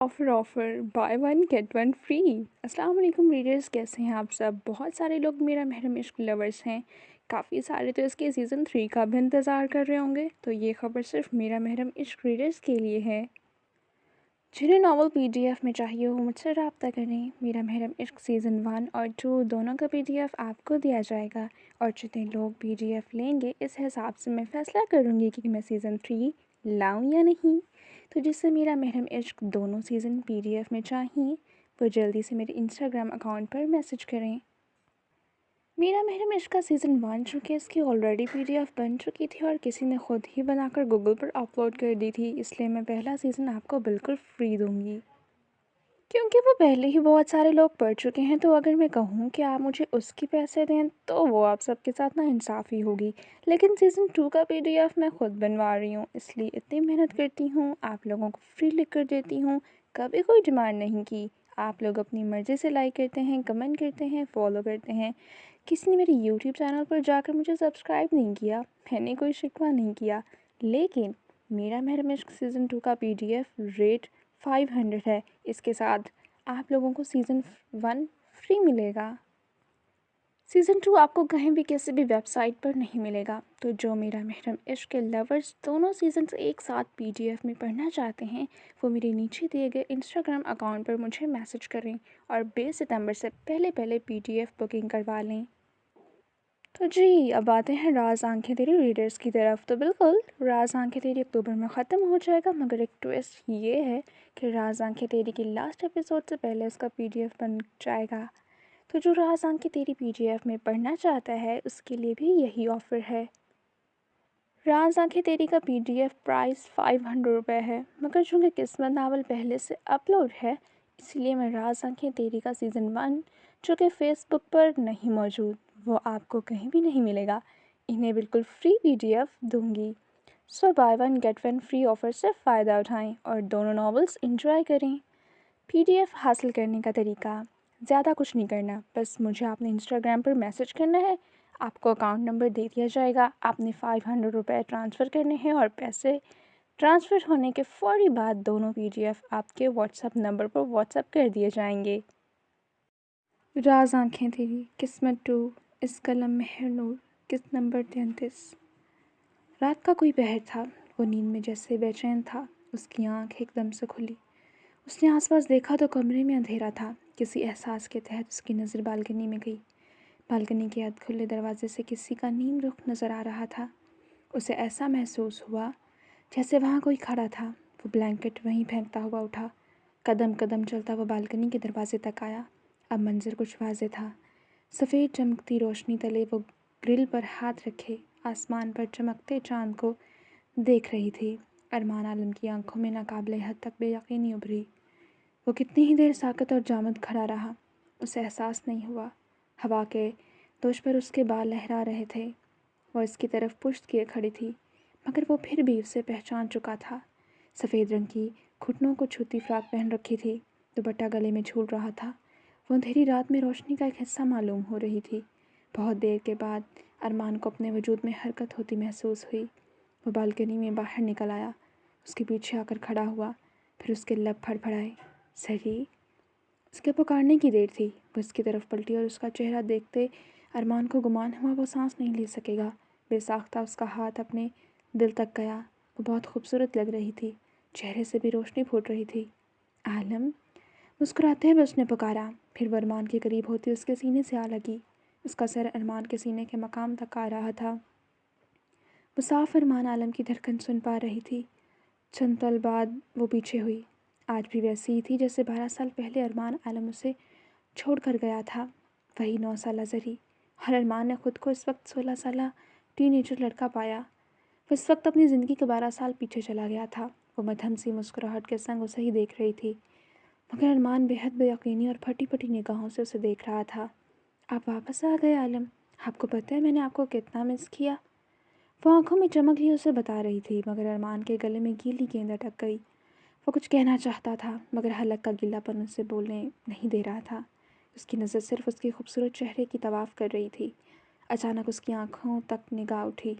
Offer bye one get one free. अस्सलाम वालेकुम readers, कैसे हैं आप सब। बहुत सारे लोग मेरा महरम इश्क लवर्स हैं। काफ़ी सारे तो इसके सीज़न 3 का भी इंतज़ार कर रहे होंगे। तो ये खबर सिर्फ मेरा महरम इश्क रीडर्स के लिए है। जिन्हें नावल पीडीएफ में चाहिए हो मुझसे रब्ता करें। मेरा महरम इश्क सीज़न 1 और 2 दोनों का पीडीएफ आपको दिया जाएगा, और जितने लोग पीडीएफ लेंगे इस हिसाब से मैं फ़ैसला करूँगी कि मैं सीज़न 3 लाऊं या नहीं। तो जिससे मेरा महरम इश्क दोनों सीज़न पीडीएफ में चाहिए वो जल्दी से मेरे इंस्टाग्राम अकाउंट पर मैसेज करें। मेरा महरम इश्क का सीज़न 1 चूँकि इसकी ऑलरेडी पीडीएफ बन चुकी थी और किसी ने खुद ही बनाकर गूगल पर अपलोड कर दी थी, इसलिए मैं पहला सीज़न आपको बिल्कुल फ्री दूंगी, क्योंकि वो पहले ही बहुत सारे लोग पढ़ चुके हैं। तो अगर मैं कहूँ कि आप मुझे उसके पैसे दें तो वो आप सबके साथ ना इंसाफ़ी होगी। लेकिन सीज़न 2 का पीडीएफ मैं खुद बनवा रही हूँ, इसलिए इतनी मेहनत करती हूँ, आप लोगों को फ्री लिख कर देती हूँ। कभी कोई डिमांड नहीं की। आप लोग अपनी मर्ज़ी से लाइक करते हैं, कमेंट करते हैं, फॉलो करते हैं। किसी ने मेरे यूट्यूब चैनल पर जाकर मुझे सब्सक्राइब नहीं किया, मैंने कोई शिकवा नहीं किया। लेकिन मेरा महरम इश्क सीज़न 2 का पीडीएफ रेट 500 है। इसके साथ आप लोगों को सीज़न 1 फ्री मिलेगा। सीज़न 2 आपको कहीं भी किसी भी वेबसाइट पर नहीं मिलेगा। तो जो मेरा महरम इश्क के लवर्स दोनों सीजन्स एक साथ पीडीएफ में पढ़ना चाहते हैं वो मेरे नीचे दिए गए इंस्टाग्राम अकाउंट पर मुझे मैसेज करें और 20 सितंबर से पहले पीडीएफ बुकिंग करवा लें। तो जी, अब आते हैं राज आंखें तेरी रीडर्स की तरफ। तो बिल्कुल राज आंखें तेरी अक्टूबर में ख़त्म हो जाएगा, मगर एक ट्विस्ट ये है कि राज आंखें तेरी की लास्ट एपिसोड से पहले इसका पीडीएफ बन जाएगा। तो जो राज आंखें तेरी पीडीएफ में पढ़ना चाहता है उसके लिए भी यही ऑफ़र है। राज आंखें तेरी का पीडीएफ प्राइस 500 रुपये है, मगर चूँकि किस्मत नावल पहले से अपलोड है इसलिए मैं राज आंखें तेरी का सीज़न 1 जो कि फेसबुक पर नहीं मौजूद, वो आपको कहीं भी नहीं मिलेगा, इन्हें बिल्कुल फ्री पीडीएफ दूंगी। So buy one get one free offer से फ़ायदा उठाएं और दोनों नॉवेल्स एंजॉय करें। पीडीएफ हासिल करने का तरीका ज़्यादा कुछ नहीं करना, बस मुझे आपने इंस्टाग्राम पर मैसेज करना है, आपको अकाउंट नंबर दे दिया जाएगा, आपने 500 रुपये ट्रांसफ़र करने हैं और पैसे ट्रांसफ़र होने के फ़ौरी बाद दोनों पीडीएफ आपके व्हाट्सएप नंबर पर व्हाट्सएप कर दिए जाएंगे। राज आंखें तेरी किस्मत 2, इस कलम में है नूर, किस नंबर 33। रात का कोई पहर था, वो नींद में जैसे बेचैन था। उसकी आंख एकदम से खुली। उसने आसपास देखा तो कमरे में अंधेरा था। किसी एहसास के तहत उसकी नज़र बालकनी में गई। बालकनी के अध खुले दरवाजे से किसी का नीम रुख नज़र आ रहा था। उसे ऐसा महसूस हुआ जैसे वहाँ कोई खड़ा था। वो ब्लैंकेट वहीं फेंकता हुआ उठा। कदम कदम चलता वो बालकनी के दरवाजे तक आया। अब मंजर कुछ वाज़े था। सफ़ेद चमकती रोशनी तले वो ग्रिल पर हाथ रखे आसमान पर चमकते चांद को देख रही थी। अरमान आलम की आंखों में नाकाबिले हद तक बेयकीनी उभरी। वो कितनी ही देर साकत और जामद खड़ा रहा, उसे एहसास नहीं हुआ। हवा के दोष पर उसके बाल लहरा रहे थे। वो इसकी तरफ पुश्त किए खड़ी थी, मगर वो फिर भी उसे पहचान चुका था। सफ़ेद रंग की घुटनों को छूती फ्राक पहन रखी थी, दुपट्टा गले में झूल रहा था। वो अंधेरी रात में रोशनी का एक हिस्सा मालूम हो रही थी। बहुत देर के बाद अरमान को अपने वजूद में हरकत होती महसूस हुई। वो बालकनी में बाहर निकल आया, उसके पीछे आकर खड़ा हुआ, फिर उसके लब फड़फड़ाए। सरी। उसके पुकारने की देर थी। वो इसकी तरफ पलटी और उसका चेहरा देखते अरमान को गुमान हुआ वो सांस नहीं ले सकेगा। बेसाख्ता उसका हाथ अपने दिल तक गया। वो बहुत खूबसूरत लग रही थी, चेहरे से भी रोशनी फूट रही थी। आलम। मुस्कुराते हुए उसने पुकारा। फिर वो अरमान के करीब होती उसके सीने से आ लगी। उसका सर अरमान के सीने के मकाम तक आ रहा था। वो साफ अरमान आलम की धड़कन सुन पा रही थी। चंद पल बाद वो पीछे हुई। आज भी वैसी ही थी जैसे 12 साल पहले अरमान आलम उसे छोड़ कर गया था। वही 9 साला ज़री। और अरमान ने ख़ुद को इस वक्त 16 साला टीनेजर लड़का पाया। वो इस वक्त अपनी ज़िंदगी के 12 साल पीछे चला गया था। वो मध्यम सी मुस्कुराहट के संग उसे ही देख रही थी, मगर अरमान बेहद बेयकीनी और फटी फटी निगाहों से उसे देख रहा था। आप वापस आ गए आलम, आपको पता है मैंने आपको कितना मिस किया। वो आंखों में चमक लिए उसे बता रही थी, मगर अरमान के गले में गीली गेंद अटक गई। वो कुछ कहना चाहता था, मगर हलक का गीलापन उसे बोलने नहीं दे रहा था। उसकी नज़र सिर्फ उसके खूबसूरत चेहरे की तवाफ़ कर रही थी। अचानक उसकी आंखों तक निगाह उठी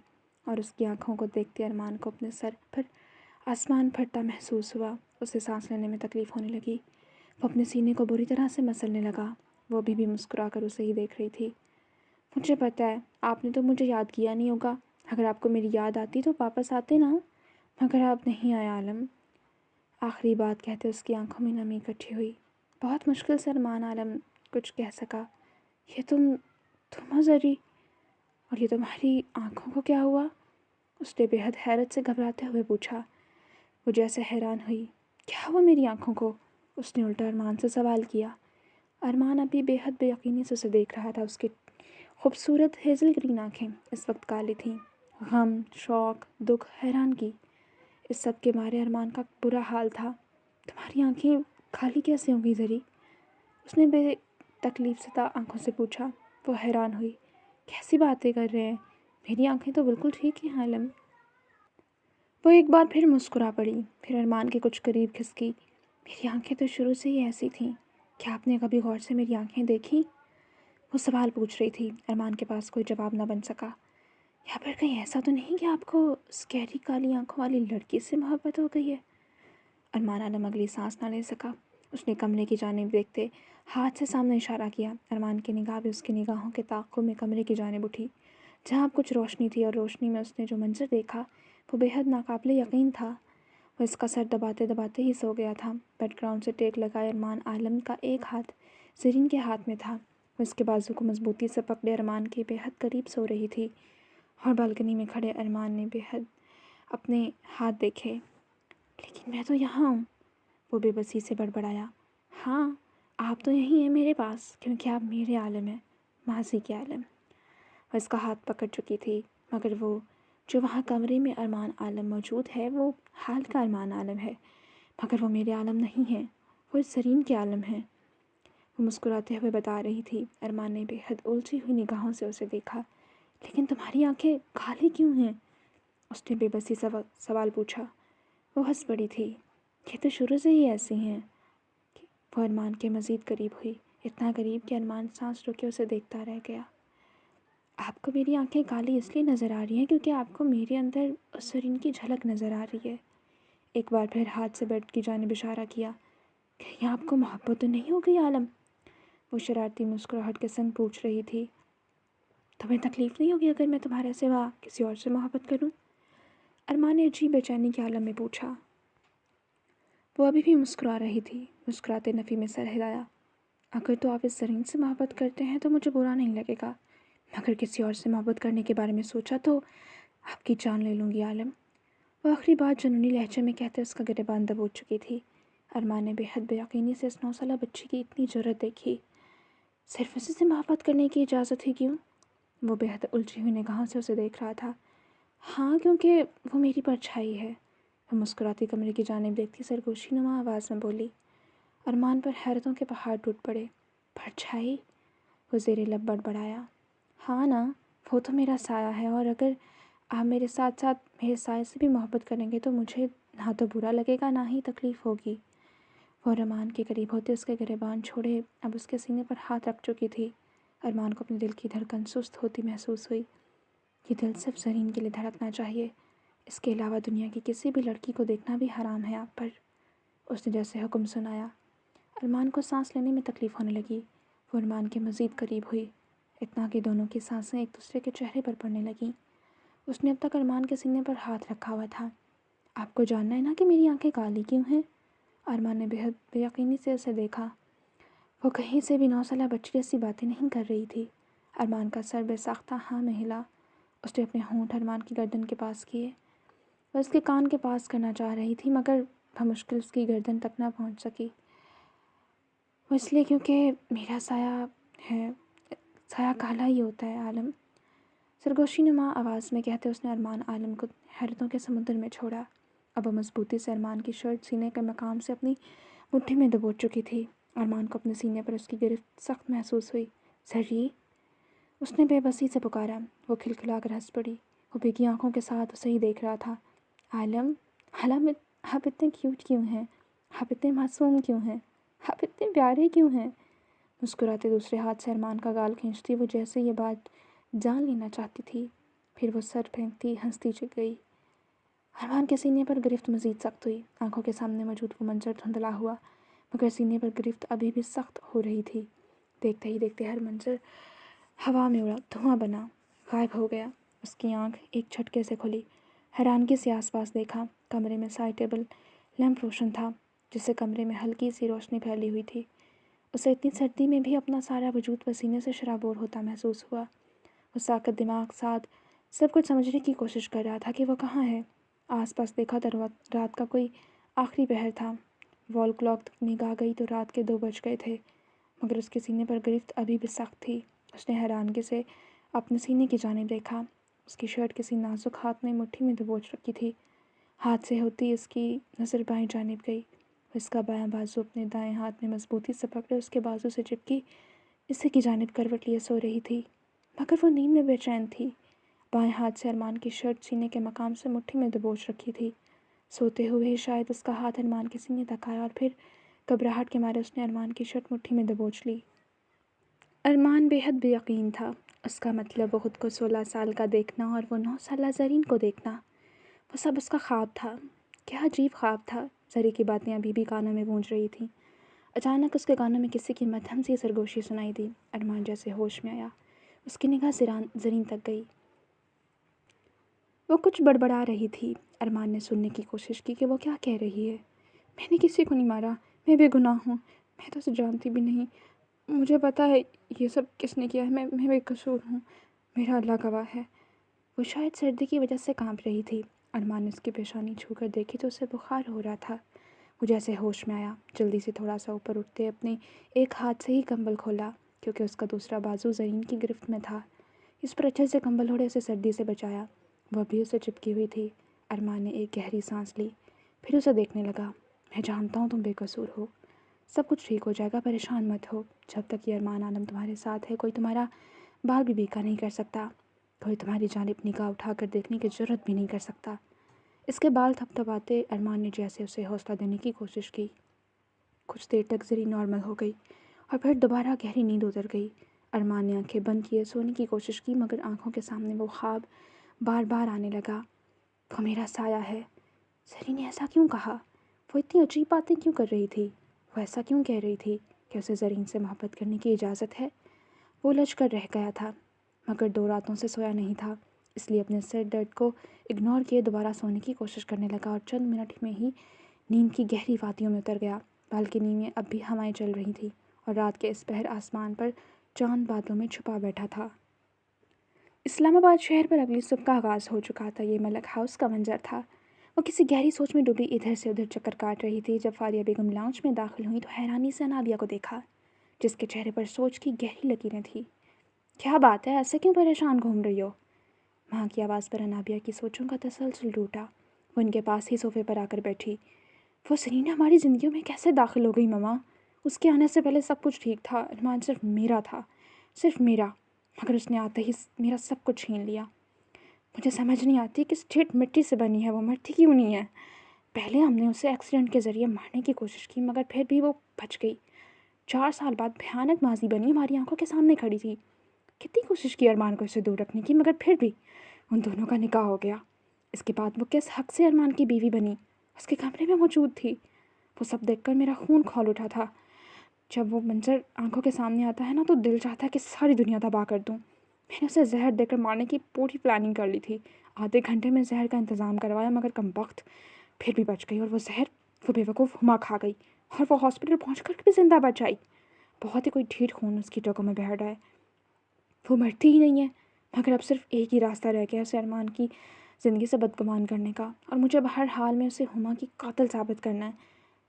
और उसकी आंखों को देखते अरमान को अपने सर पर आसमान फटता महसूस हुआ। उसे सांस लेने में तकलीफ़ होने लगी। वो अपने सीने को बुरी तरह से मसलने लगा। वो अभी भी मुस्कुरा कर उसे ही देख रही थी। मुझे पता है आपने तो मुझे याद किया नहीं होगा। अगर आपको मेरी याद आती तो वापस आते ना, मगर आप नहीं आए आलम। आखिरी बात कहते उसकी आंखों में नमी इकट्ठी हुई। बहुत मुश्किल से अरमान आलम कुछ कह सका। ये तुम हो ज़री, और ये तुम्हारी आंखों को क्या हुआ? उसने बेहद हैरत से घबराते हुए पूछा। वो जैसे हैरान हुई। क्या हुआ मेरी आंखों को? उसने उल्टा अरमान से सवाल किया। अरमान अभी बेहद बेयकीनी से उसे देख रहा था। उसकी खूबसूरत हेज़ल ग्रीन आँखें इस वक्त काली थीं। गम, शौक, दुख, हैरानगी, इस सब के मारे अरमान का बुरा हाल था। तुम्हारी आंखें खाली कैसे होंगी ज़री? उसने बेतकलीफ से आंखों से पूछा। वो हैरान हुई। कैसी बातें कर रहे हैं? मेरी आंखें तो बिल्कुल ठीक हैं आलम। वो एक बार फिर मुस्कुरा पड़ी। फिर अरमान के कुछ करीब खिसकी। मेरी आंखें तो शुरू से ही ऐसी थीं। क्या आपने कभी गौर से मेरी आंखें देखी? वो सवाल पूछ रही थी। अरमान के पास कोई जवाब न बन सका। या फिर कहीं ऐसा तो नहीं कि आपको उस गहरी काली आंखों वाली लड़की से मोहब्बत हो गई है? अरमान आलम अगली सांस ना ले सका। उसने कमरे की जानिब देखते हाथ से सामने इशारा किया। अरमान की निगाह भी उसकी निगाहों के ताक़ुब में कमरे की जानिब उठी, जहाँ अब कुछ रोशनी थी, और रोशनी में उसने जो मंजर देखा वो बेहद नाकाबिले यकीन था। वो इसका सर दबाते दबाते ही सो गया था। बैकग्राउंड से टेक लगाए अरमान आलम का एक हाथ ज़रीन के हाथ में था। वो इसके बाजू को मजबूती से पकड़े अरमान के बेहद करीब सो रही थी, और बालकनी में खड़े अरमान ने बेहद अपने हाथ देखे। लेकिन मैं तो यहाँ हूँ, वो बेबसी से बड़बड़ाया। हाँ, आप तो यहीं हैं मेरे पास, क्योंकि आप मेरे आलम हैं, माजी के आलम। वो इसका हाथ पकड़ चुकी थी, मगर वो जो वहाँ कमरे में अरमान आलम मौजूद है वो हाल का अरमान आलम है, मगर वो मेरे आलम नहीं है, वो इस ज़रीन के आलम है। वो मुस्कुराते हुए बता रही थी। अरमान ने बेहद उलझी हुई निगाहों से उसे देखा। लेकिन तुम्हारी आंखें काली क्यों हैं? उसने बेबसी सवाल पूछा। वो हंस पड़ी थी। ये तो शुरू से ही ऐसी हैं। वो अरमान के मज़ीद करीब हुई, इतना करीब कि अरमान सांस रोके उसे देखता रह गया। आपको मेरी आंखें काली इसलिए नज़र आ रही हैं क्योंकि आपको मेरे अंदर उस ज़रीन की झलक नज़र आ रही है। एक बार फिर हाथ से बेड की जानिब इशारा किया। कहीं आपको मोहब्बत तो नहीं हो गई आलम? वो शरारती मुस्कुराहट के संग पूछ रही थी। तुम्हें तकलीफ़ नहीं होगी अगर मैं तुम्हारे सिवा किसी और से मोहब्बत करूं? अरमान ने अजीब बेचैनी के आलम में पूछा। वो अभी भी मुस्कुरा रही थी। मुस्कुराते नफ़ी में सर हिलाया। अगर तो आप इस ज़रीन से मोहब्बत करते हैं तो मुझे बुरा नहीं लगेगा, मगर किसी और से मोहब्बत करने के बारे में सोचा तो आपकी जान ले लूँगी आलम। वो आखिरी बात जुनूनी लहजे में कहते उसका गिरेबान दबोच चुकी थी। अरमान ने बेहद बेयकीनी से इस 9 साला बच्ची की इतनी ज़रूरत देखी। सिर्फ उसी से मोहब्बत करने की इजाज़त ही क्यों? वो बेहद उलझी हुई निगाहों से उसे देख रहा था। हाँ, क्योंकि वो मेरी परछाई है। वो मुस्कुराती कमरे की जानिब देखती सरगोशी नुमा आवाज़ में बोली। अरमान पर हैरतों के पहाड़ टूट पड़े। परछाई? वो ज़ेरे लब बड़बड़ाया। हाँ ना, वो तो मेरा साया है, और अगर आप मेरे साथ साथ मेरे साए से भी मोहब्बत करेंगे तो मुझे ना तो बुरा लगेगा ना ही तकलीफ़ होगी। वो अरमान के करीब होते उसके गिरेबान छोड़े अब उसके सीने पर हाथ रख चुकी थी। अरमान को अपने दिल की धड़कन सुस्त होती महसूस हुई। ये दिल सिर्फ ज़रीन के लिए धड़कना चाहिए, इसके अलावा दुनिया की किसी भी लड़की को देखना भी हराम है आप पर। उसने जैसे हुक्म सुनाया। अरमान को सांस लेने में तकलीफ़ होने लगी। वो अरमान के मज़ीद करीब हुई, इतना कि दोनों की सांसें एक दूसरे के चेहरे पर पड़ने लगीं। उसने अब तक अरमान के सीने पर हाथ रखा हुआ था। आपको जानना है ना कि मेरी आंखें काली क्यों हैं? अरमान ने बेहद बेयकीनी से उसे देखा। वो कहीं से भी 9 साला बच्ची जैसी बातें नहीं कर रही थी। अरमान का सर बेसाख्ता हाँ में हिला। उसने अपने होंठ अरमान की गर्दन के पास किए। वह उसके कान के पास करना चाह रही थी, मगर वह मुश्किल उसकी गर्दन तक ना पहुंच सकी। वो इसलिए क्योंकि मेरा साया है, साया काला ही होता है आलम। सरगोशी नुमा आवाज़ में कहते उसने अरमान आलम को हैरतों के समुद्र में छोड़ा। अब वह मजबूती से अरमान की शर्ट सीने के मकाम से अपनी मुट्ठी में दबोच चुकी थी। अरमान को अपने सीने पर उसकी गिरफ्त सख्त महसूस हुई। सरी, उसने बेबसी से पुकारा। वो खिलखिलाकर हंस पड़ी। वो भीगी आंखों के साथ उसे ही देख रहा था। आलम, आलम, आप इतने क्यूट क्यों हैं? आप इतने मासूम क्यों हैं? आप इतने प्यारे क्यों हैं? मुस्कुराते दूसरे हाथ से अरमान का गाल खींचती वो जैसे ये बात जान लेना चाहती थी। फिर वो सर फेंकती हंसती चली गई। अरमान के सीने पर गिरफ्त मज़ीद सख्त हुई। आंखों के सामने मौजूद वो मंजर धुंधला हुआ, मगर सीने पर गिरफ्त अभी भी सख्त हो रही थी। देखते ही देखते हर मंजर हवा में उड़ा, धुआं बना, गायब हो गया। उसकी आंख एक झटके से खुली। हैरानगी से आसपास देखा। कमरे में साइड टेबल लैंप रोशन था, जिससे कमरे में हल्की सी रोशनी फैली हुई थी। उसे इतनी सर्दी में भी अपना सारा वजूद पसीने से शराबोर होता महसूस हुआ। वो साकत दिमाग साथ सब कुछ समझने की कोशिश कर रहा था कि वो कहाँ है। आसपास देखा तो रात का कोई आखिरी पहर था। वॉल क्लॉक निगाह गई तो रात के 2 बज गए थे, मगर उसके सीने पर गिरफ्त अभी भी सख्त थी। उसने हैरानगी से अपने सीने की जानिब देखा। उसकी शर्ट किसी नाजुक हाथ ने मुट्ठी में दबोच रखी थी। हाथ से होती उसकी नज़र बाएं जानिब गई। उसका बायां बाजू अपने दाएं हाथ में मजबूती से पकड़े उसके बाजू से चिपकी इसी की जानिब करवट लिए सो रही थी, मगर वो नींद में बेचैन थी। बाएं हाथ से अरमान की शर्ट सीने के मकाम से मुट्ठी में दबोच रखी थी। सोते हुए ही शायद उसका हाथ अरमान के सीने तक आया और फिर घबराहट के मारे उसने अरमान की शर्ट मुट्ठी में दबोच ली। अरमान बेहद बेयकीन था। उसका मतलब वो खुद को 16 साल का देखना और वो 9 साला ज़रीन को देखना, वो सब उसका ख्वाब था। क्या अजीब ख्वाब था। ज़री की बातें अभी भी कानों में गूंज रही थीं। अचानक उसके कानों में किसी की मध्यम सी सरगोशी सुनाई दी। अरमान जैसे होश में आया। उसकी निगाह ज़रीन तक गई। वो कुछ बड़बड़ा रही थी। अरमान ने सुनने की कोशिश की कि वो क्या कह रही है। मैंने किसी को नहीं मारा, मैं बेगुनाह हूँ, मैं तो उसे जानती भी नहीं, मुझे पता है ये सब किसने किया है, मैं बेकसूर हूँ, मेरा अल्लाह गवाह है। वो शायद सर्दी की वजह से कांप रही थी। अरमान ने उसकी पेशानी छूकर देखी तो उसे बुखार हो रहा था। वो जैसे होश में आया, जल्दी से थोड़ा सा ऊपर उठते अपने एक हाथ से ही कंबल खोला, क्योंकि उसका दूसरा बाजू ज़रीन की गिरफ्त में था। इस पर अच्छे से कंबल ओढ़े उसे सर्दी से बचाया। वह भी उसे चिपकी हुई थी। अरमान ने एक गहरी सांस ली, फिर उसे देखने लगा। मैं जानता हूँ तुम बेकसूर हो, सब कुछ ठीक हो जाएगा, परेशान मत हो। जब तक ये अरमान आलम तुम्हारे साथ है, कोई तुम्हारा बाल भी बीका नहीं कर सकता, कोई तुम्हारी जानिब निगाह उठाकर देखने की जरूरत भी नहीं कर सकता। इसके बाल थपथपाते अरमान ने जैसे उसे हौसला देने की कोशिश की। कुछ देर तक ज़री नॉर्मल हो गई और फिर दोबारा गहरी नींद उतर गई। अरमान ने आंखें बंद किए सोने की कोशिश की, मगर आंखों के सामने वो ख्वाब बार बार आने लगा। वो मेरा साया है। ज़री ने ऐसा क्यों कहा? वो इतनी अजीब बातें क्यों कर रही थी? वो ऐसा क्यों कह रही थी कि उसे ज़रीन से मोहब्बत करने की इजाज़त है? वो उलझ कर रह गया था, मगर 2 रातों से सोया नहीं था, इसलिए अपने सिर दर्द को इग्नोर किए दोबारा सोने की कोशिश करने लगा और चंद मिनट में ही नींद की गहरी वादियों में उतर गया। बालकनी में अब भी हवाएं चल रही थी और रात के इस पहर आसमान पर चांद बादलों में छुपा बैठा था। इस्लामाबाद शहर पर अगली सुबह का आगाज़ हो चुका था। ये मलक हाउस का मंजर था। वो किसी गहरी सोच में डूबी इधर से उधर चक्कर काट रही थी। जब फारिया बेगम लाउंज में दाखिल हुई तो हैरानी से अनाबिया को देखा, जिसके चेहरे पर सोच की गहरी लकीरें थी। क्या बात है, ऐसे क्यों परेशान घूम रही हो? माँ की आवाज़ पर अनाबिया की सोचों का तसलसल टूटा। वो उनके पास ही सोफे पर आकर बैठी। वो सरीना हमारी ज़िंदगियों में कैसे दाखिल हो गई ममा? उसके आने से पहले सब कुछ ठीक था। अरमान सिर्फ मेरा था, सिर्फ मेरा, मगर उसने आते ही मेरा सब कुछ छीन लिया। मुझे समझ नहीं आती किस ठेठ मिट्टी से बनी है, वो मरती क्यों नहीं है? पहले हमने उसे एक्सीडेंट के ज़रिए मारने की कोशिश की, मगर फिर भी वो बच गई। 4 साल बाद भयानक माजी बनी हमारी आंखों के सामने खड़ी थी। कितनी कोशिश की अरमान को इससे दूर रखने की, मगर फिर भी उन दोनों का निकाह हो गया। इसके बाद वो किस हक से अरमान की बीवी बनी? उसके कमरे में मौजूद थी। वो सब देखकर मेरा खून खौल उठा था। जब वो मंजर आंखों के सामने आता है ना, तो दिल चाहता है कि सारी दुनिया तबाह कर दूँ। मैंने उसे जहर देकर मारने की पूरी प्लानिंग कर ली थी। आधे घंटे में जहर का इंतज़ाम करवाया, मगर कमबख्त फिर भी बच गई। और वो जहर वो बेवकूफ़ हुमा खा गई और वो हॉस्पिटल पहुँच कर भी जिंदा बच आई। बहुत ही कोई ढीठ खून उसकी रगों में बह रहा है। वो मरती ही नहीं है, मगर अब सिर्फ एक ही रास्ता रह गया उसे अरमान की ज़िंदगी से बदगुमान करने का, और मुझे अब हर हाल में उसे हुमा की कातिल साबित करना है।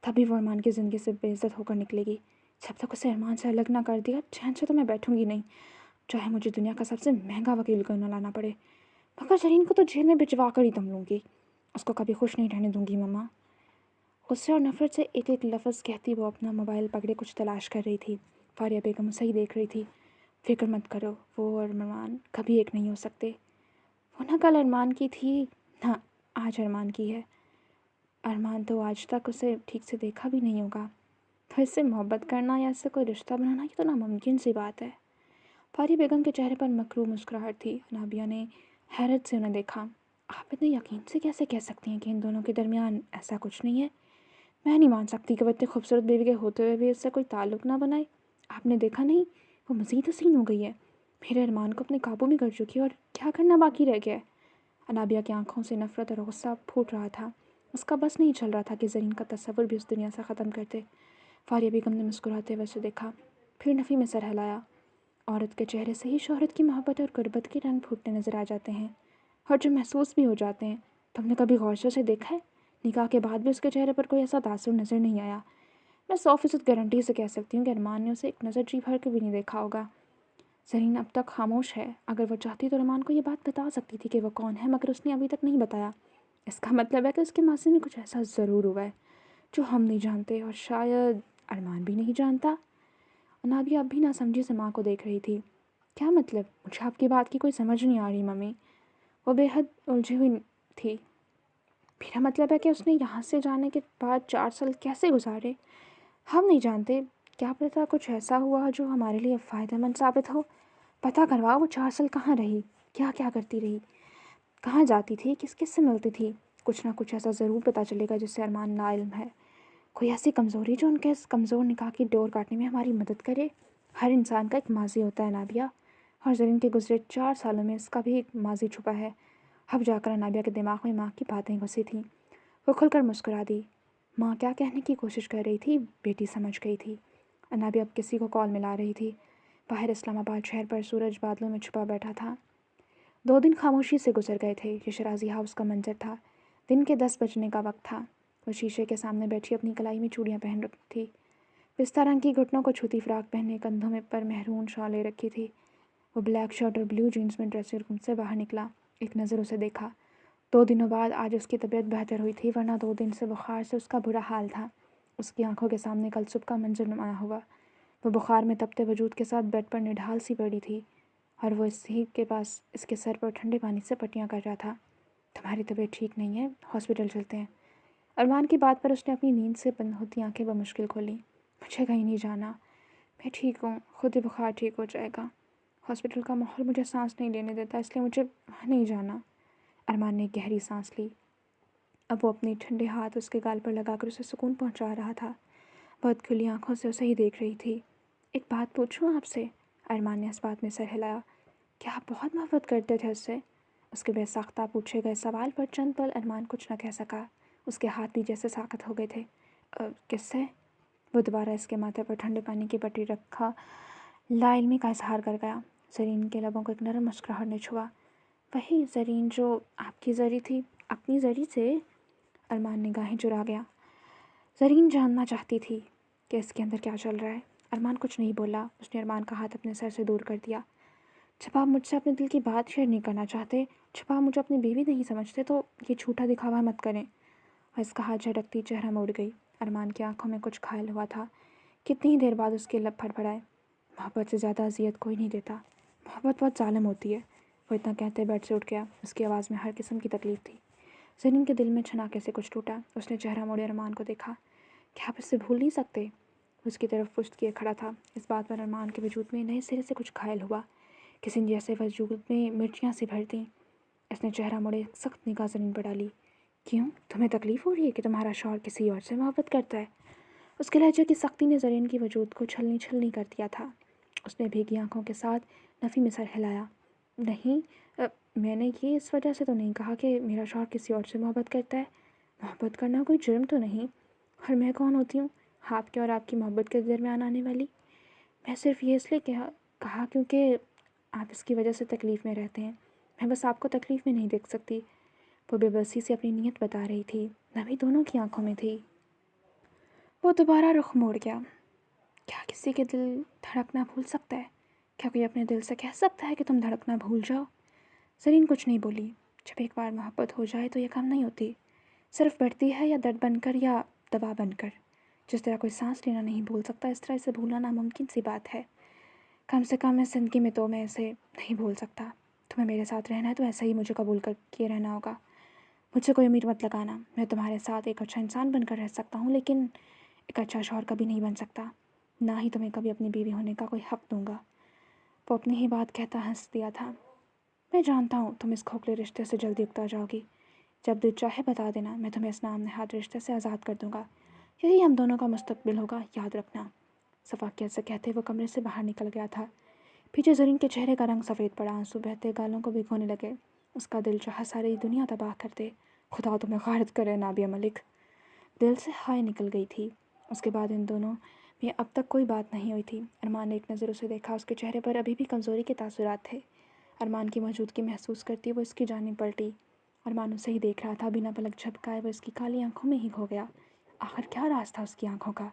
तभी वो अरमान की ज़िंदगी से बेइज्जत होकर निकलेगी। जब तक उसे अरमान से अलग ना कर दिया, चैन से तो मैं बैठूंगी नहीं, चाहे मुझे दुनिया का सबसे महंगा वकील क्यों ना लाना पड़े। मगर जरीन को तो जेल में भिजवा कर ही दम लूँगी। उसको कभी खुश नहीं रहने दूंगी मम्मा। गुस्से और नफरत से एक एक लफ्ज़ कहती वो अपना मोबाइल पकड़े कुछ तलाश कर रही थी। फारिया बेगम उसे ही देख रही थी। फिक्र मत करो, वो और अरमान कभी एक नहीं हो सकते। वो ना कल अरमान की थी, ना आज अरमान की है। अरमान तो आज तक उसे ठीक से देखा भी नहीं होगा, तो इससे मोहब्बत करना या इससे कोई रिश्ता बनाना, ये तो नामुमकिन सी बात है। फारिया बेगम के चेहरे पर मकरू मुस्कुराहट थी। नाबिया ने हैरत से उन्हें देखा। آپ اتنے یقین سے کیسے کہہ سکتی ہیں کہ ان دونوں کے درمیان ایسا کچھ نہیں ہے؟ میں نہیں مان سکتی کہ وہ اتنی خوبصورت بیوی کے ہوتے ہوئے بھی اس سے کوئی تعلق نہ بنائے۔ آپ نے دیکھا نہیں، وہ مزید حسین ہو گئی ہے، میرے ارمان کو اپنے قابو میں کر چکی ہے، اور کیا کرنا باقی رہ گیا ہے؟ انابیہ کی آنکھوں سے نفرت اور غصہ پھوٹ رہا تھا۔ اس کا بس نہیں چل رہا تھا کہ زرین کا تصور بھی اس دنیا سے ختم کر دے۔ فاریہ بیگم نے مسکراتے ہوئے اسے دیکھا، پھر نفی میں سر ہلایا۔ عورت کے چہرے سے ہی شہرت کی محبت اور غربت کے رنگ پھوٹنے نظر آ جاتے ہیں، اور جو محسوس بھی ہو جاتے ہیں۔ تم نے کبھی غور سے اسے دیکھا ہے؟ نکاح کے بعد بھی اس کے چہرے پر کوئی ایسا تاثر نظر نہیں آیا۔ میں 100% گارنٹی سے کہہ سکتی ہوں کہ ارمان نے اسے ایک نظر جی بھر کے بھی نہیں دیکھا ہوگا۔ زرین اب تک خاموش ہے۔ اگر وہ چاہتی تو ارمان کو یہ بات بتا سکتی تھی کہ وہ کون ہے، مگر اس نے ابھی تک نہیں بتایا۔ اس کا مطلب ہے کہ اس کے ماضی میں کچھ ایسا ضرور ہوا ہے جو ہم نہیں جانتے، اور شاید ارمان بھی نہیں جانتا۔ انابیہ اب بھی نہ سمجھی سے ماں کو دیکھ رہی تھی۔ کیا مطلب؟ مجھے آپ کی بات کی کوئی سمجھ نہیں آ رہی ممی۔ وہ بے حد الجھی ہوئی تھی۔ میرا مطلب ہے کہ اس نے یہاں سے جانے کے بعد 4 سال کیسے گزارے ہم نہیں جانتے۔ کیا پتہ کچھ ایسا ہوا جو ہمارے لیے فائدہ مند ثابت ہو۔ پتہ کرواؤ وہ 4 سال کہاں رہی، کیا کیا کرتی رہی، کہاں جاتی تھی، کس کس سے ملتی تھی۔ کچھ نہ کچھ ایسا ضرور پتہ چلے گا جس سے ارمان نا علم ہے۔ کوئی ایسی کمزوری جو ان کے اس کمزور نکاح کی ڈور کاٹنے میں ہماری مدد کرے۔ ہر انسان کا ایک ماضی ہوتا ہے نابیہ، اور زرین کے گزرے 4 سالوں میں اس کا بھی ایک ماضی چھپا ہے۔ اب جا کر انابیہ کے دماغ میں ماں کی باتیں گھسی تھیں۔ وہ کھل کر مسکرا دی۔ ماں کیا کہنے کی کوشش کر رہی تھی بیٹی سمجھ گئی تھی۔ انابیہ اب کسی کو کال ملا رہی تھی۔ باہر اسلام آباد شہر پر سورج بادلوں میں چھپا بیٹھا تھا۔ 2 دن خاموشی سے گزر گئے تھے۔ یہ شرازی ہاؤس کا منظر تھا۔ دن کے 10 بجنے کا وقت تھا۔ وہ شیشے کے سامنے بیٹھی اپنی کلائی میں چوڑیاں پہن رکھی تھی۔ پستہ رنگ کی گھٹنوں کو چھوتی فراک پہنے کندھوں میں پر مہرون شال لے رکھی تھی۔ وہ بلیک شرٹ اور بلیو جینس میں ڈریسنگ روم سے باہر نکلا۔ ایک نظر اسے دیکھا۔ 2 دنوں بعد آج اس کی طبیعت بہتر ہوئی تھی، ورنہ 2 دن سے بخار سے اس کا برا حال تھا۔ اس کی آنکھوں کے سامنے کل صبح کا منظر نمایاں ہوا۔ وہ بخار میں تپتے وجود کے ساتھ بیڈ پر نڈھال سی پڑی تھی، اور وہ اسی کے پاس اس کے سر پر ٹھنڈے پانی سے پٹیاں کر رہا تھا۔ تمہاری طبیعت ٹھیک نہیں ہے، ہاسپٹل چلتے ہیں۔ ارمان کی بات پر اس نے اپنی نیند سے بند ہوتی آنکھیں بمشکل کھولیں۔ مجھے کہیں نہیں جانا، میں ٹھیک ہوں، خود ہی بخار ٹھیک ہو جائے گا۔ ہاسپٹل کا ماحول مجھے سانس نہیں لینے دیتا، اس لیے مجھے وہاں نہیں جانا۔ ارمان نے گہری سانس لی۔ اب وہ اپنے ٹھنڈے ہاتھ اس کے گال پر لگا کر اسے سکون پہنچا رہا تھا۔ بہت کھلی آنکھوں سے اسے ہی دیکھ رہی تھی۔ ایک بات پوچھوں آپ سے؟ ارمان نے اس بات میں سر ہلایا۔ کیا آپ بہت محبت کرتے تھے اس سے؟ اس کے بے ساختہ پوچھے گئے سوال پر چند پل ارمان کچھ نہ کہہ سکا۔ اس کے ہاتھ بھی جیسے ساخت ہو گئے تھے۔ کس سے؟ وہ دوبارہ اس کے ماتھے پر ٹھنڈے پانی کی پٹی رکھا لا علمی کا اظہار کر گیا۔ زرین کے لبوں کو ایک نرم مسکراہٹ نے چھوا۔ وہی زرین جو آپ کی زری تھی، اپنی زری سے؟ ارمان نگاہیں چرا گیا۔ زرین جاننا چاہتی تھی کہ اس کے اندر کیا چل رہا ہے۔ ارمان کچھ نہیں بولا۔ اس نے ارمان کا ہاتھ اپنے سر سے دور کر دیا۔ جب آپ مجھ سے اپنے دل کی بات شیئر نہیں کرنا چاہتے، جب آپ مجھے اپنی بیوی نہیں سمجھتے، تو یہ جھوٹا دکھاوا مت کریں۔ اور اس کا ہاتھ جھٹکتی چہرہ موڑ گئی۔ ارمان کی آنکھوں میں کچھ گھائل ہوا تھا۔ کتنی ہی دیر بعد اس کے لب پھڑپھڑائے۔ محبت سے زیادہ اذیت کوئی نہیں دیتا، محبت بہت ظالم ہوتی ہے۔ وہ اتنا کہتے بیڈ سے اٹھ گیا۔ اس کی آواز میں ہر قسم کی تکلیف تھی۔ زرین کے دل میں چھناکے سے کچھ ٹوٹا۔ اس نے چہرہ موڑے ارمان کو دیکھا۔ کیا آپ اس سے بھول نہیں سکتے؟ اس کی طرف پشت کیے کھڑا تھا۔ اس بات پر ارمان کے وجود میں نئے سرے سے کچھ گھائل ہوا۔ کسی جیسے وجود میں مرچیاں سی بھر دیں۔ اس نے چہرہ موڑے سخت نگاہ زمین پر ڈالی۔ کیوں؟ تمہیں تکلیف ہو رہی ہے کہ تمہارا شوہر کسی اور سے محبت کرتا ہے؟ اس کے لہجے کی سختی نے زرین کی وجود کو چھلنی چھلنی کر دیا تھا۔ اس نے بھیگی آنکھوں کے ساتھ نفی میں سر ہلایا۔ نہیں، میں نے یہ اس وجہ سے تو نہیں کہا کہ میرا شوہر کسی اور سے محبت کرتا ہے۔ محبت کرنا کوئی جرم تو نہیں، اور میں کون ہوتی ہوں آپ کے اور آپ کی محبت کے درمیان آنے والی؟ میں صرف یہ اس لیے کہا کیونکہ آپ اس کی وجہ سے تکلیف میں رہتے ہیں۔ میں بس آپ کو تکلیف میں نہیں دیکھ سکتی۔ وہ بے بسی سے اپنی نیت بتا رہی تھی۔ نمی دونوں کی آنکھوں میں تھی۔ وہ دوبارہ رخ موڑ گیا۔ کیا کسی کے دل دھڑکنا بھول سکتا ہے؟ کیا کوئی اپنے دل سے کہہ سکتا ہے کہ تم دھڑکنا بھول جاؤ؟ زرین کچھ نہیں بولی۔ جب ایک بار محبت ہو جائے تو یہ کم نہیں ہوتی، صرف بڑھتی ہے، یا درد بن کر یا دوا بن کر۔ جس طرح کوئی سانس لینا نہیں بھول سکتا، اس طرح اسے بھولنا ناممکن سی بات ہے۔ کم سے کم اس زندگی میں تو میں اسے نہیں بھول سکتا۔ تمہیں میرے ساتھ رہنا ہے تو ایسا ہی مجھے قبول کر کے رہنا ہوگا۔ مجھ سے کوئی امید مت لگانا۔ میں تمہارے ساتھ ایک اچھا انسان بن کر رہ سکتا ہوں، لیکن ایک اچھا شوہر کبھی نہیں بن سکتا، نہ ہی تمہیں کبھی اپنی بیوی ہونے کا کوئی حق دوں گا۔ وہ اپنی ہی بات کہتا ہنس دیا تھا۔ मैं जानता हूँ तुम इस खोखले रिश्ते से जल्दी उगता जाओगी। जब दिल चाहे बता देना, मैं तुम्हें इस नाम नहाद रिश्ते से आज़ाद कर दूंगा। यही हम दोनों का मुस्तकबिल होगा, याद रखना। सफाकियत से कहते वो कमरे से बाहर निकल गया था। पीछे ज़रीन के चेहरे का रंग सफ़ेद पड़ा, आंसू बहते गालों को भिगोने लगे। उसका दिल चाहा सारी दुनिया तबाह कर दे। खुदा तुम्हें गारत करे नाबिया मलिक। दिल से हाय निकल गई थी। उसके बाद इन दोनों में अब तक कोई बात नहीं हुई थी। अरमान ने एक नज़र उसे देखा, उसके चेहरे पर अभी भी कमज़ोरी के तासुरात थे। अरमान की मौजूदगी महसूस करती वो इसकी जानिब पलटी। अरमान उसे ही देख रहा था, बिना पलक झपकाए वो इसकी काली आंखों में ही खो गया। आखिर क्या राज था उसकी आंखों का?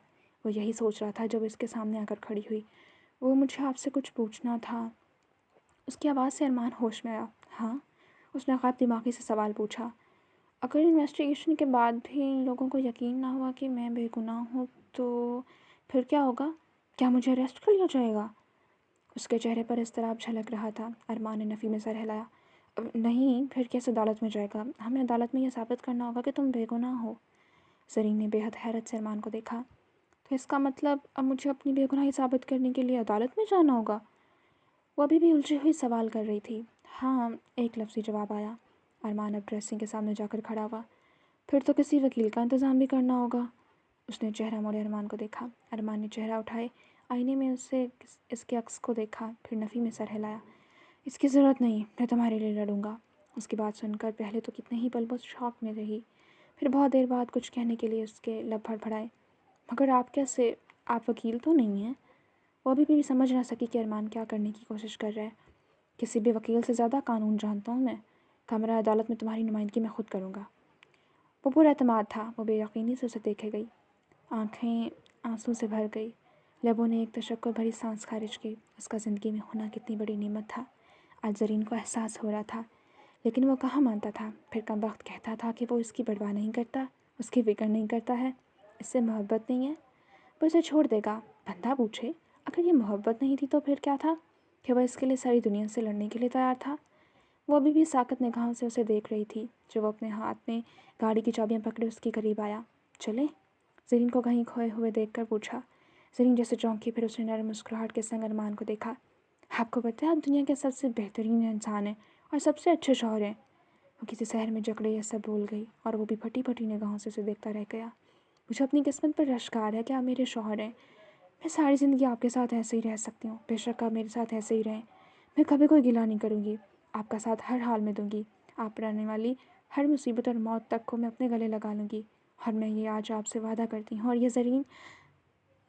वो यही सोच रहा था जब इसके सामने आकर खड़ी हुई। वो मुझे आपसे कुछ पूछना था। उसकी आवाज़ से अरमान होश में आया। हाँ, उसने ग़ैब दिमागी से सवाल पूछा। अगर इन्वेस्टिगेशन के बाद भी इन लोगों को यकीन ना हुआ कि मैं बेगुनाह हूँ तो फिर क्या होगा? क्या मुझे अरेस्ट कर लिया जाएगा? उसके चेहरे पर इज़्तिराब झलक रहा था। अरमान ने नफ़ी में सर हिलाया। नहीं, फिर कैसे अदालत में जाएगा? हमें अदालत में यह साबित करना होगा कि तुम बेगुनाह हो। ज़रीन ने बेहद हैरत से अरमान को देखा। तो इसका मतलब अब मुझे अपनी बेगुनाही साबित करने के लिए अदालत में जाना होगा? वो अभी भी उलझी हुई सवाल कर रही थी। हाँ, एक लफ्ज़ी जवाब आया। अरमान अब ड्रेसिंग के सामने जाकर खड़ा हुआ। फिर तो किसी वकील का इंतज़ाम भी करना होगा। उसने चेहरा मोड़े अरमान को देखा। अरमान ने चेहरा उठाए, आईने में उससे इसके अक्स को देखा, फिर नफ़ी में सर हिलाया। इसकी ज़रूरत नहीं, मैं तुम्हारे लिए लड़ूंगा। उसकी बात सुनकर पहले तो कितने ही पल वो शॉक में रही, फिर बहुत देर बाद कुछ कहने के लिए उसके लब फड़फड़ाए। मगर आप कैसे? आप वकील तो नहीं हैं? वो अभी भी समझ ना सकी कि अरमान क्या करने की कोशिश कर रहा है। किसी भी वकील से ज़्यादा कानून जानता हूँ मैं। कमरा अदालत में तुम्हारी नुमाइंदगी मैं खुद करूँगा। वो पूरा एतमाद था। वो बेयकीनी से उसे देखे गई, आंखें आंसू से भर गई। लबों ने एक तशक्कुर भरी सांस खारिज की। उसका ज़िंदगी में होना कितनी बड़ी नेमत था, आज ज़रीन को एहसास हो रहा था। लेकिन वो कहाँ मानता था। फिर कम वक्त कहता था कि वो इसकी परवाह नहीं करता, उसकी फिक्र नहीं करता है, इससे मोहब्बत नहीं है, वो इसे छोड़ देगा। बंदा पूछे, अगर ये मोहब्बत नहीं थी तो फिर क्या था कि वह इसके लिए सारी दुनिया से लड़ने के लिए तैयार था। वो अभी भी साकत निगाहों से उसे देख रही थी। जब वो अपने हाथ में गाड़ी की चाबियां पकड़े उसके करीब आया। चले? ज़रीन को कहीं खोए हुए देखकर पूछा। ज़रीन जैसे चौंकी, फिर उसने नरम मुस्कुराहट के संग अरमान को देखा। आपको पता है आप दुनिया के सबसे बेहतरीन इंसान हैं और सबसे अच्छे शौहर हैं। वो किसी शहर में जकड़े ये सब बोल गई और वो भी फटी फटी निगाहों से उसे देखता रह गया। मुझे अपनी किस्मत पर रश्कार है कि आप मेरे शौहर हैं। मैं सारी ज़िंदगी आपके साथ ऐसे ही रह सकती हूँ। बेशक आप मेरे साथ ऐसे ही रहें, मैं कभी कोई गिला नहीं करूँगी। आपका साथ हर हाल में दूँगी। आप पर आने वाली हर मुसीबत और मौत तक को मैं अपने गले लगा लूँगी। और मैं ये आज आपसे वादा करती हूँ। और ये ज़रीन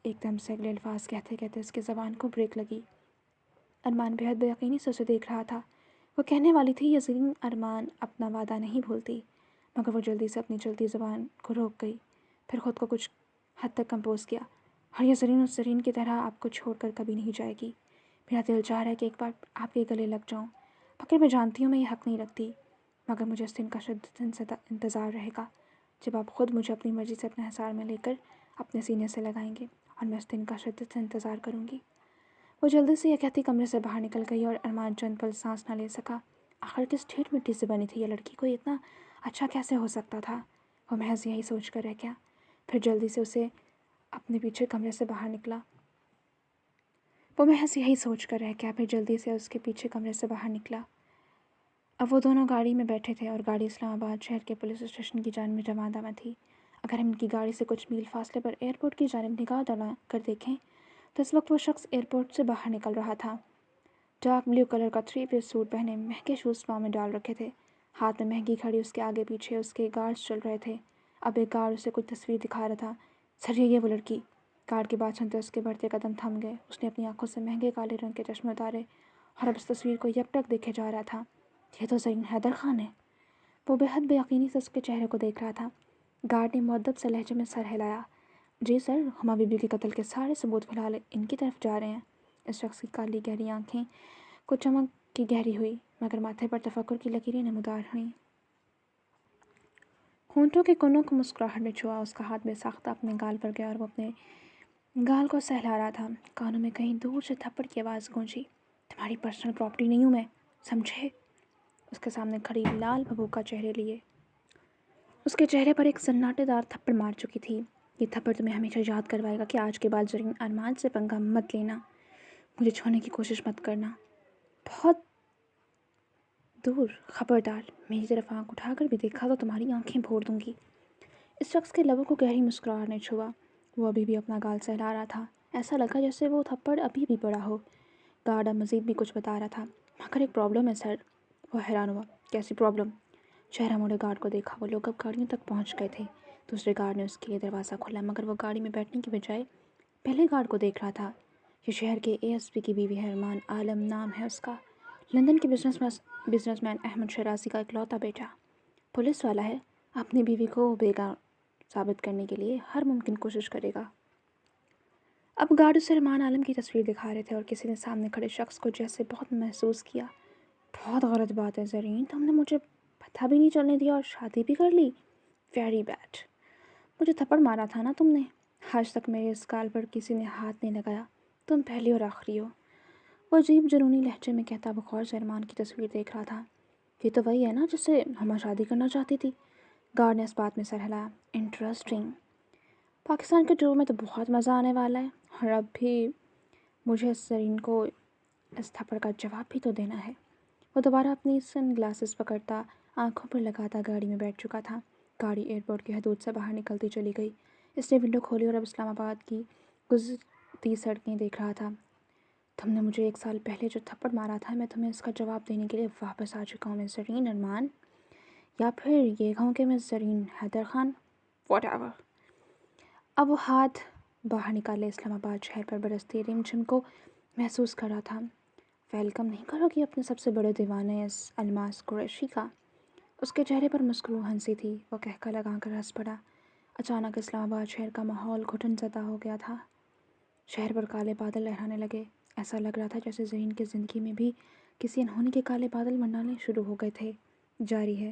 एकदम से अगले अल्फाज कहते कहते उसकी ज़बान को ब्रेक लगी। अरमान बेहद बेयकीनी से उसे देख रहा था। वो कहने वाली थी, ये ज़रीन अरमान अपना वादा नहीं भूलती, मगर वो जल्दी से अपनी चलती ज़बान को रोक गई। फिर ख़ुद को कुछ हद तक कंपोज किया। और ये ज़रीन उस ज़रीन की तरह आपको छोड़कर कभी नहीं जाएगी। मेरा दिल चाह रहा है कि एक बार आपके गले लग जाऊं, मगर मैं जानती हूँ मैं ये हक़ नहीं रखती। मगर मुझे इस दिन का शिद्दत इंतज़ार रहेगा जब आप ख़ुद मुझे अपनी मर्ज़ी से अपने हिसार में लेकर अपने सीने से लगाएंगे, और मैं इस दिन का शिद्दत से इंतज़ार करूँगी। वो जल्दी से यह कहती कमरे से बाहर निकल गई और अरमान चंद पल सांस न ले सका। आखिर किस ठेठ मिट्टी से बनी थी ये लड़की, को इतना अच्छा कैसे हो सकता था? वो महज यही सोच कर रह गया। फिर जल्दी से उसे अपने पीछे कमरे से बाहर निकला। वो महज यही सोच कर रह गया। फिर जल्दी से उसके पीछे कमरे से बाहर निकला। अब वो दोनों गाड़ी में बैठे थे और गाड़ी इस्लामाबाद शहर के पुलिस स्टेशन की जानिब रवाना थी। अगर हम इनकी गाड़ी से कुछ मील फासले पर एयरपोर्ट की जानिब निगाह दौड़ा कर देखें तो इस वक्त वो शख्स एयरपोर्ट से बाहर निकल रहा था। डार्क ब्लू कलर का 3 पीस सूट पहने, महंगे शूज़ पाँव में डाल रखे थे, हाथ में महंगी घड़ी, उसके आगे पीछे उसके गार्ड्स चल रहे थे। अब एक गार्ड उसे कुछ तस्वीर दिखा रहा था। सर ये वो लड़की। गार्ड की बात सुनते उसके बढ़ते कदम थम गए। उसने अपनी आंखों से महंगे काले रंग के चश्मे उतारे और अब इस तस्वीर को यकटक देखे जा रहा था। ये तो ज़रीन हैदर खान है। वो बेहद बेयकीनी से उसके चेहरे को देख रहा था। गार्ड ने मुअद्दब से लहजे में सर हिलाया। जी सर, हुमा बीबी के कत्ल के सारे सबूत फिलहाल इनकी तरफ जा रहे हैं। इस शख्स की काली गहरी आंखें को चमक की गहरी हुई, मगर माथे पर तफक्कुर की लकीरें नमूदार हुईं। होंठों के कोनों को मुस्कुराहट ने छुआ। उसका हाथ बेसाख्ता अपने गाल पर गया और वो अपने गाल को सहला रहा था। कानों में कहीं दूर से थप्पड़ की आवाज़ गूंजी। तुम्हारी पर्सनल प्रॉपर्टी नहीं हूँ मैं, समझे? उसके सामने खड़ी लाल भभूका चेहरे लिए उसके चेहरे पर एक सन्नाटेदार थप्पड़ मार चुकी थी। ये थप्पड़ तुम्हें हमेशा याद करवाएगा कि आज के बाद ज़रीन अरमान से पंगा मत लेना, मुझे छूने की कोशिश मत करना। बहुत دور، خبردار میری طرف آنکھ اٹھا کر بھی دیکھا تو تمہاری آنکھیں پھوڑ دوں گی۔ اس شخص کے لبوں کو گہری مسکراہٹ نے چھوا۔ وہ ابھی بھی اپنا گال سہلا رہا تھا، ایسا لگا جیسے وہ تھپڑ ابھی بھی پڑا ہو۔ گارڈ اب مزید بھی کچھ بتا رہا تھا، مگر ایک پرابلم ہے سر۔ وہ حیران ہوا، کیسی پرابلم؟ چہرہ موڑے گارڈ کو دیکھا، وہ لوگ اب گاڑیوں تک پہنچ گئے تھے۔ دوسرے گارڈ نے اس کے لیے دروازہ کھولا، مگر وہ گاڑی میں بیٹھنے کی بجائے پہلے گارڈ کو دیکھ رہا تھا۔ یہ شہر کے ASP کی بیوی ہے، ارمان عالم نام ہے اس کا، لندن کے بزنس مین احمد شرازی کا اکلوتا بیٹا۔ پولیس والا ہے، اپنی بیوی کو بیگانہ ثابت کرنے کے لیے ہر ممکن کوشش کرے گا۔ اب گارڈ اسے ارمان عالم کی تصویر دکھا رہے تھے اور کسی نے سامنے کھڑے شخص کو جیسے بہت محسوس کیا۔ بہت غلط بات ہے زرین، تم نے مجھے پتہ بھی نہیں چلنے دیا اور شادی بھی کر لی۔ Very bad. مجھے تھپڑ مارا تھا نا تم نے، آج تک میرے اس گال پر کسی نے ہاتھ نہیں لگایا، تم پہلی اور آخری ہو۔ وہ عجیب جنونی لہجے میں کہتا بغور سے ارمان کی تصویر دیکھ رہا تھا۔ یہ تو وہی ہے نا جس سے ہما شادی کرنا چاہتی تھی؟ گارڈ نے اس بات میں سر ہلایا۔ انٹرسٹنگ۔ پاکستان کے ٹور میں تو بہت مزہ آنے والا ہے، اور اب بھی مجھے زرین کو اس تھپڑ کا جواب بھی تو دینا ہے۔ وہ دوبارہ اپنی سن گلاسز پکڑتا آنکھوں پر لگاتا گاڑی میں بیٹھ چکا تھا۔ گاڑی ایئرپورٹ کی حدود سے باہر نکلتی چلی گئی۔ اس نے ونڈو کھولی اور اب اسلام آباد کی گزرتی سڑکیں دیکھ رہا تھا۔ تم نے مجھے 1 سال پہلے جو تھپڑ مارا تھا، میں تمہیں اس کا جواب دینے کے لیے واپس آ چکا ہوں مس زرین ارمان، یا پھر یہ کہوں کہ مس زرین حیدر خان، واٹ ایور۔ اب وہ ہاتھ باہر نکالے اسلام آباد شہر پر برستی رم جھم کو محسوس کر رہا تھا۔ ویلکم نہیں کرو گی اپنے سب سے بڑے دیوانے اس الماس قریشی کا؟ اس کے چہرے پر مسکرو ہنسی تھی۔ وہ کہکا لگا کر ہنس پڑا۔ اچانک اسلام آباد شہر کا ماحول گھٹن زدہ ہو گیا تھا۔ شہر پر کالے بادل لہرانے لگے، ایسا لگ رہا تھا جیسے زرین کی زندگی میں بھی کسی انہونی کے کالے بادل منڈلانے شروع ہو گئے تھے۔ جاری ہے